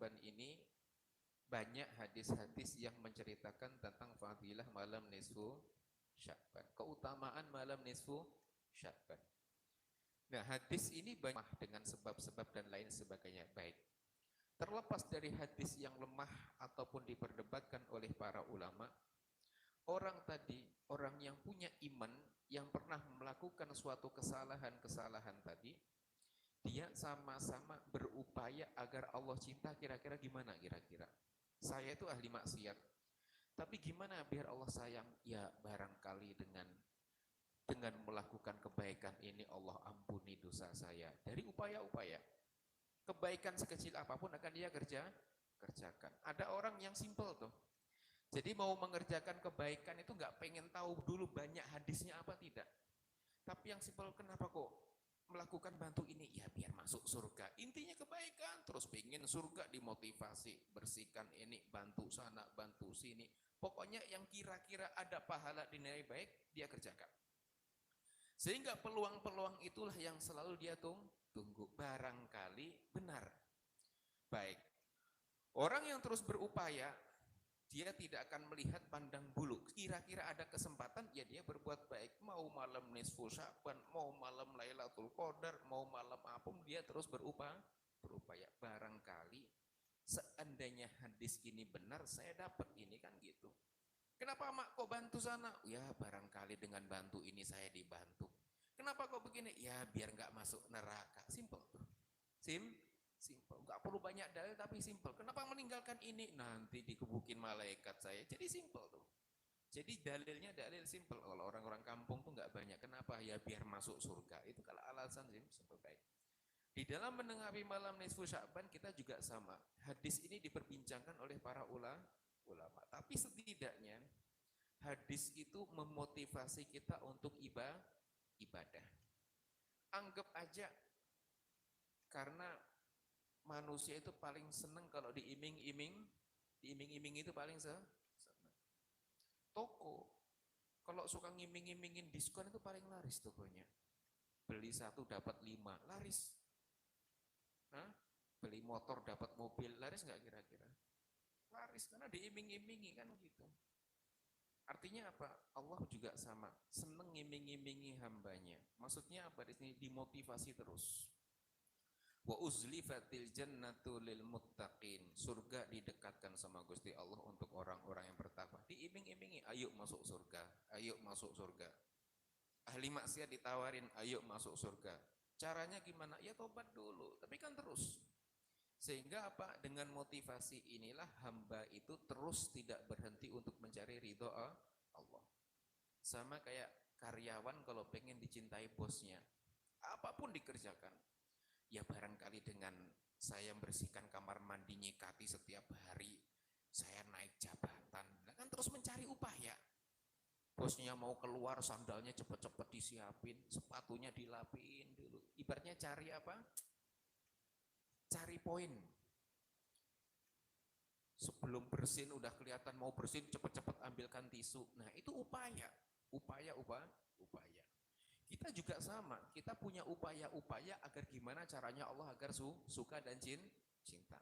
Sya'ban ini banyak hadis-hadis yang menceritakan tentang fadilah malam nisfu Sya'ban, keutamaan malam nisfu Sya'ban. Nah, hadis ini banyak dengan sebab-sebab dan lain sebagainya. Baik. Terlepas dari hadis yang lemah ataupun diperdebatkan oleh para ulama, orang tadi, orang yang punya iman, yang pernah melakukan suatu kesalahan-kesalahan tadi, dia sama-sama berupaya agar Allah cinta. Kira-kira gimana kira-kira? Saya itu ahli maksiat, tapi gimana biar Allah sayang? Ya barangkali dengan melakukan kebaikan ini Allah ampuni dosa saya. Dari upaya-upaya. Kebaikan sekecil apapun akan dia kerjakan. Ada orang yang simple tuh. Jadi mau mengerjakan kebaikan itu nggak pengen tahu dulu banyak hadisnya apa, tidak. Tapi yang simple, kenapa kok melakukan bantu ini? Ya biar masuk surga. Intinya kebaikan, terus pengen surga, dimotivasi, bersihkan ini, bantu sana, bantu sini. Pokoknya yang kira-kira ada pahala dinilai baik, dia kerjakan. Sehingga peluang-peluang itulah yang selalu dia tunggu. Barangkali benar. Baik. Orang yang terus berupaya, dia tidak akan melihat pandang bulu. Kira-kira ada kesempatan, ya dia berbuat baik. Mau malam nisfu Sya'ban, mau malam Lailatul Qadar, mau malam apapun, dia terus berupaya. Barangkali seandainya hadis ini benar, saya dapat ini, kan gitu. Kenapa mak kok bantu sana? Ya barangkali dengan bantu ini saya dibantu. Kenapa kok begini? Ya biar nggak masuk neraka. Simple tuh. Simple. Nggak perlu banyak dalil tapi simple. Kenapa meninggalkan ini? Nanti dikebukin malaikat saya. Jadi simple tuh. Jadi dalilnya dalil simple. Kalau orang-orang kampung tuh nggak banyak. Kenapa? Ya biar masuk surga. Itu kalau alasan simple baik. Di dalam menengahi malam nisfu Sya'ban kita juga sama. Hadis ini diperbincangkan oleh para ulama. Tapi setidaknya hadis itu memotivasi kita untuk ibadah. Anggap aja, karena manusia itu paling seneng kalau diiming-iming itu paling seneng. Toko, kalau suka ngiming-imingin diskon itu paling laris tokonya. Beli 1 dapat 5, laris. Beli motor dapat mobil, laris nggak kira-kira? Laris, karena diiming-imingi kan gitu. Artinya apa? Allah juga sama, seneng ngiming-imingi hambanya. Maksudnya apa di sini? Dimotivasi terus. Wa uzlifatil jannatu lil muttaqin. Surga didekatkan sama Gusti Allah untuk orang-orang yang bertakwa. Diiming-imingi, ayo masuk surga, ayo masuk surga. Ahli maksiat ditawarin, ayo masuk surga. Caranya gimana? Ya tobat dulu, tapi kan terus. Sehingga apa? Dengan motivasi inilah hamba itu terus tidak berhenti untuk mencari ridho Allah. Sama kayak karyawan kalau pengen dicintai bosnya, apapun dikerjakan. Ya barangkali dengan saya membersihkan kamar mandi, nyikati setiap hari, saya naik jabatan. Nah, kan terus mencari upaya. Bosnya mau keluar, sandalnya cepet-cepet disiapin, sepatunya dilapin dulu. Ibaratnya cari apa? Cari poin. Sebelum bersin udah kelihatan mau bersin, cepet-cepet ambilkan tisu. Nah itu upaya. Kita juga sama, kita punya upaya-upaya agar gimana caranya Allah agar suka dan cinta.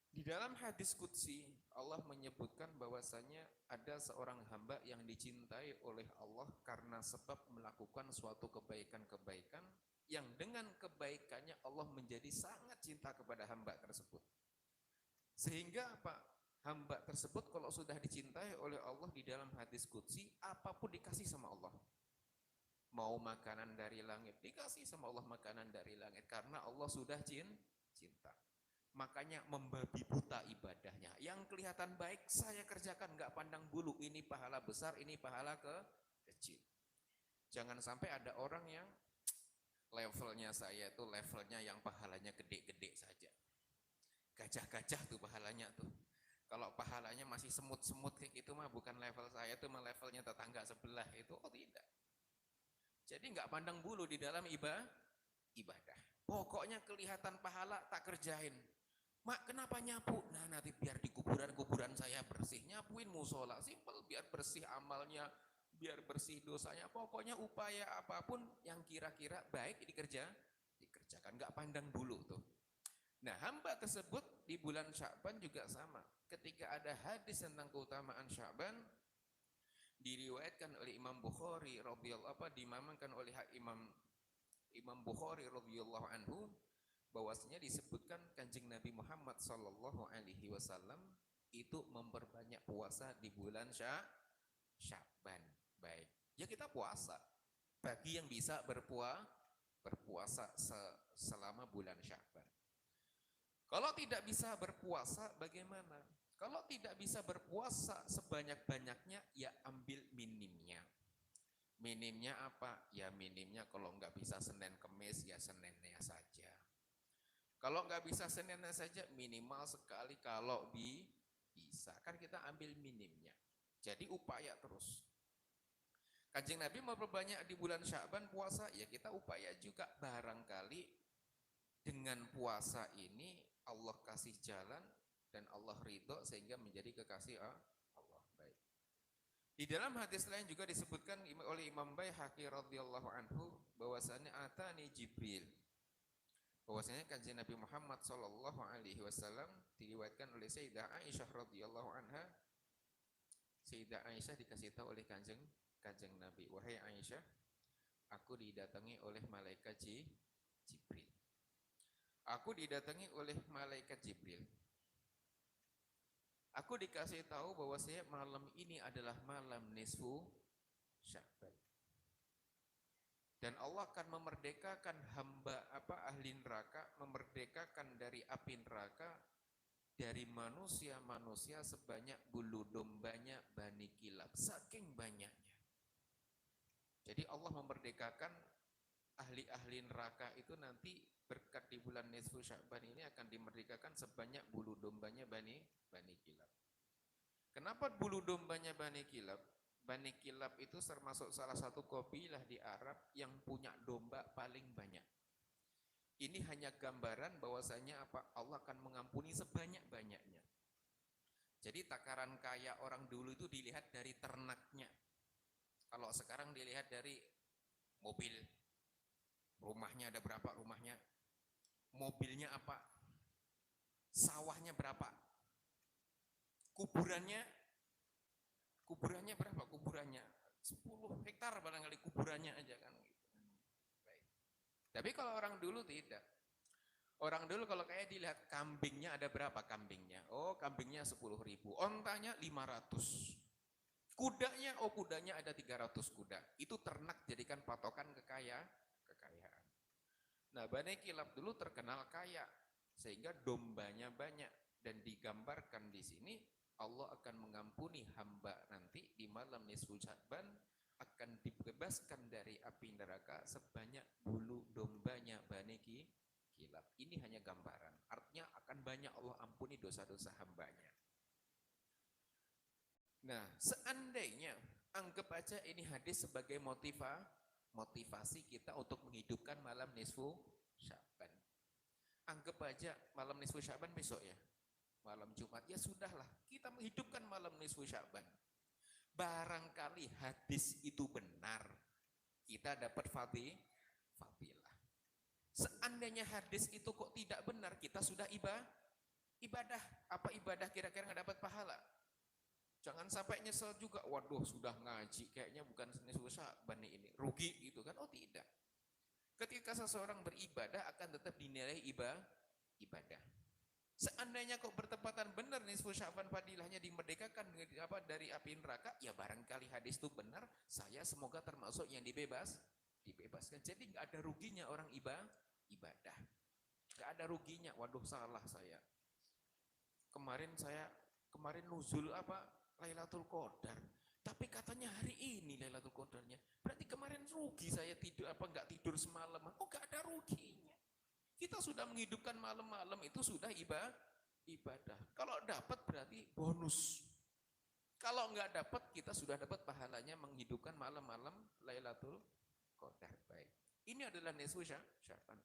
Di dalam hadis qudsi, Allah menyebutkan bahwasanya ada seorang hamba yang dicintai oleh Allah karena sebab melakukan suatu kebaikan-kebaikan yang dengan kebaikannya Allah menjadi sangat cinta kepada hamba tersebut. Sehingga apa? Hamba tersebut kalau sudah dicintai oleh Allah di dalam hadis qudsi, apapun dikasih sama Allah. Mau makanan dari langit, dikasih sama Allah makanan dari langit, karena Allah sudah cinta. Makanya membabi buta ibadahnya. Yang kelihatan baik saya kerjakan, nggak pandang bulu ini pahala besar, ini pahala kecil. Jangan sampai ada orang yang levelnya saya itu levelnya yang pahalanya gede-gede saja. Gajah-gajah tuh pahalanya tuh. Kalau pahalanya masih semut-semut kayak gitu mah bukan level saya, itu mah levelnya tetangga sebelah itu. Oh tidak. Jadi nggak pandang bulu di dalam ibadah. Pokoknya kelihatan pahala tak kerjain. Mak kenapa nyapu? Nah nanti biar di kuburan-kuburan saya bersih. Nyapuin musola, simpel, biar bersih amalnya, biar bersih dosanya. Pokoknya upaya apapun yang kira-kira baik dikerjakan. Nggak pandang bulu tuh. Nah, hamba tersebut di bulan Sya'ban juga sama. Ketika ada hadis tentang keutamaan Sya'ban, diriwayatkan oleh Imam Bukhari radhiyallahu dimakamkan oleh Imam Bukhari radhiyallahu anhu, bahwasanya disebutkan Kanjeng Nabi Muhammad sallallahu alaihi wasallam itu memperbanyak puasa di bulan Sya'ban. Baik, ya kita puasa. Bagi yang bisa berpuasa selama bulan Sya'ban. Kalau tidak bisa berpuasa bagaimana? Kalau tidak bisa berpuasa sebanyak-banyaknya, ya ambil minimnya. Minimnya apa? Ya minimnya kalau nggak bisa Senin Kemis, ya Seninnya saja. Kalau nggak bisa Seninnya saja, minimal sekali kalau bisa. Kan kita ambil minimnya. Jadi upaya terus. Kanjeng Nabi memperbanyak di bulan Sya'ban puasa, ya kita upaya juga. Barangkali dengan puasa ini Allah kasih jalan dan Allah ridho sehingga menjadi kekasih Allah. Baik. Di dalam hadis lain juga disebutkan oleh Imam Baihaqi radhiyallahu anhu bahwasanya atani Jibril. Bahwasanya Kanjeng Nabi Muhammad sallallahu alaihi wasallam diriwayatkan oleh Sayyidah Aisyah radhiyallahu anha. Sayyidah Aisyah dikasih tahu oleh Kanjeng Nabi, wahai Aisyah, aku didatangi oleh malaikat Jibril. Aku didatangi oleh malaikat Jibril. Aku dikasih tahu bahwasanya malam ini adalah malam nisfu Sya'ban. Dan Allah akan memerdekakan hamba ahli neraka, memerdekakan dari api neraka dari manusia-manusia sebanyak bulu dombanya Bani Kilab, saking banyaknya. Jadi Allah memerdekakan ahli-ahli neraka itu nanti berkat di bulan nisfu Sya'ban ini akan dimerdekakan sebanyak bulu dombanya Bani Kilab. Kenapa bulu dombanya Bani Kilab? Bani Kilab itu termasuk salah satu kabilah di Arab yang punya domba paling banyak. Ini hanya gambaran bahwasanya Allah akan mengampuni sebanyak-banyaknya. Jadi takaran kaya orang dulu itu dilihat dari ternaknya. Kalau sekarang dilihat dari mobil, rumahnya ada berapa rumahnya, mobilnya apa, sawahnya berapa, kuburannya berapa, kuburannya 10 hektar barangkali kuburannya aja kan gitu. Baik. Tapi kalau orang dulu tidak. Orang dulu kalau kayak dilihat kambingnya ada berapa kambingnya, oh kambingnya 10.000, ontanya 500, kudanya ada 300 kuda. Itu ternak jadikan patokan kekayaan. Nah, Bani Kilab dulu terkenal kaya sehingga dombanya banyak, dan digambarkan di sini Allah akan mengampuni hamba nanti di malam nisfu Sya'ban, akan dibebaskan dari api neraka sebanyak bulu dombanya Bani Kilab. Ini hanya gambaran, artinya akan banyak Allah ampuni dosa-dosa hambanya. Nah, seandainya anggap aja ini hadis sebagai motivasi kita untuk menghidupkan malam nisfu Sya'ban. Anggap aja malam nisfu Sya'ban besok ya, malam Jumat, ya sudahlah kita menghidupkan malam nisfu Sya'ban. Barangkali hadis itu benar, kita dapat fadilah. Seandainya hadis itu kok tidak benar, kita sudah ibadah. Apa ibadah kira-kira nggak dapat pahala? Jangan sampai nyesel juga, waduh sudah ngaji kayaknya bukan nisfu Sya'ban ini, rugi gitu kan. Oh tidak. Ketika seseorang beribadah akan tetap dinilai ibadah. Seandainya kok bertepatan benar nisfu Sya'ban fadilahnya dimerdekakan dari api neraka, ya barangkali hadis itu benar, saya semoga termasuk yang dibebaskan. Jadi nggak ada ruginya orang ibadah. Nggak ada ruginya, waduh salah saya. Kemarin nuzul Lailatul Qadar, tapi katanya hari ini Lailatul Qadarnya. Berarti kemarin rugi saya nggak tidur semalaman. Oh nggak ada ruginya. Kita sudah menghidupkan malam-malam itu sudah ibadah. Kalau dapat berarti bonus. Kalau nggak dapat, kita sudah dapat pahalanya menghidupkan malam-malam Lailatul Qadar. Baik. Ini adalah nisfu Sya'ban.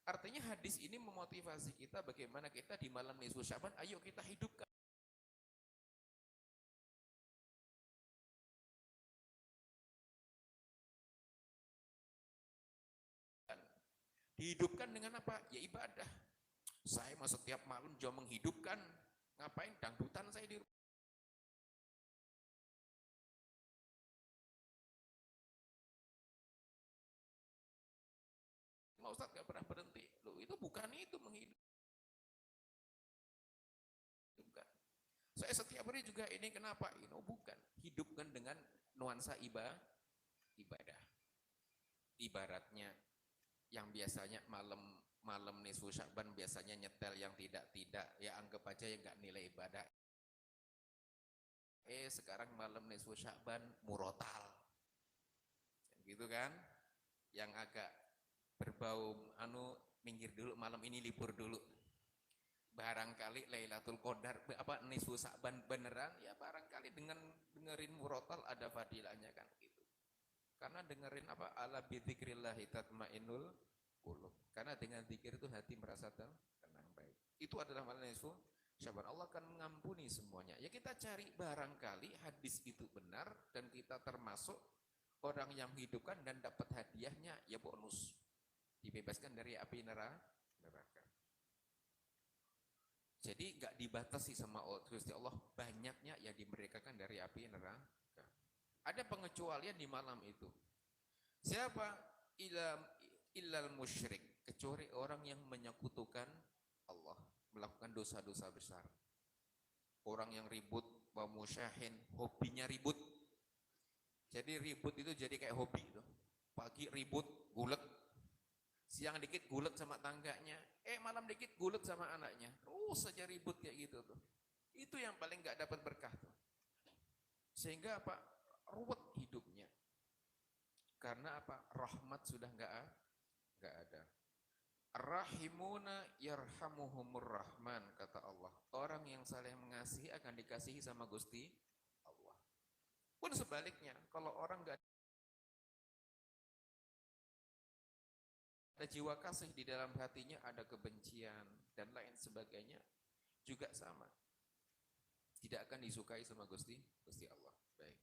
Artinya hadis ini memotivasi kita bagaimana kita di malam nisfu Sya'ban, ayo kita hidupkan. Dihidupkan dengan apa? Ya ibadah. Saya mah setiap malam juga menghidupkan, ngapain dangdutan saya di rumah. Ustaz gak pernah berhenti. Loh, itu bukan itu menghidupkan. Saya setiap hari juga ini kenapa? Ini bukan. Hidupkan dengan nuansa ibadah. Ibaratnya yang biasanya malam nisfu Sya'ban biasanya nyetel yang tidak, ya anggap aja yang nggak nilai ibadah. Sekarang malam nisfu Sya'ban murotal. Gitu kan? Yang agak berbau minggir dulu, malam ini libur dulu. Barangkali Lailatul Qadar nisfu Sya'ban beneran, ya barangkali dengan dengerin murotal ada fadilahnya kan gitu. Karena dengerin ala bidzikrillahi tatmainnul qulub. Karena dengan zikir itu hati merasa tenang baik. Itu adalah malam nisfu Sya'ban. Allah akan mengampuni semuanya. Ya kita cari barangkali hadis itu benar dan kita termasuk orang yang menghidupkan dan dapat hadiahnya, ya bonus. Dibebaskan dari api neraka. Jadi nggak dibatasi sama Gusti Allah, banyaknya yang dimerdekakan dari api neraka. Ada pengecualian di malam itu. Siapa? Illal musyrik, kecuali orang yang menyekutukan Allah, melakukan dosa-dosa besar. Orang yang ribut, wa musyahin, hobinya ribut. Jadi ribut itu jadi kayak hobi itu. Pagi ribut, gulet. Siang dikit gulet sama tangganya, malam dikit gulet sama anaknya. Saja ribut kayak gitu tuh. Itu yang paling nggak dapat berkah tuh. Sehingga ruwet hidupnya. Karena rahmat sudah nggak ada. Rahimuna yarhamuhumur rahman, kata Allah. Orang yang saling mengasihi akan dikasihi sama Gusti Allah. Pun sebaliknya, kalau orang nggak ada jiwa kasih di dalam hatinya, ada kebencian dan lain sebagainya, juga sama. Tidak akan disukai sama Gusti Allah. Baik.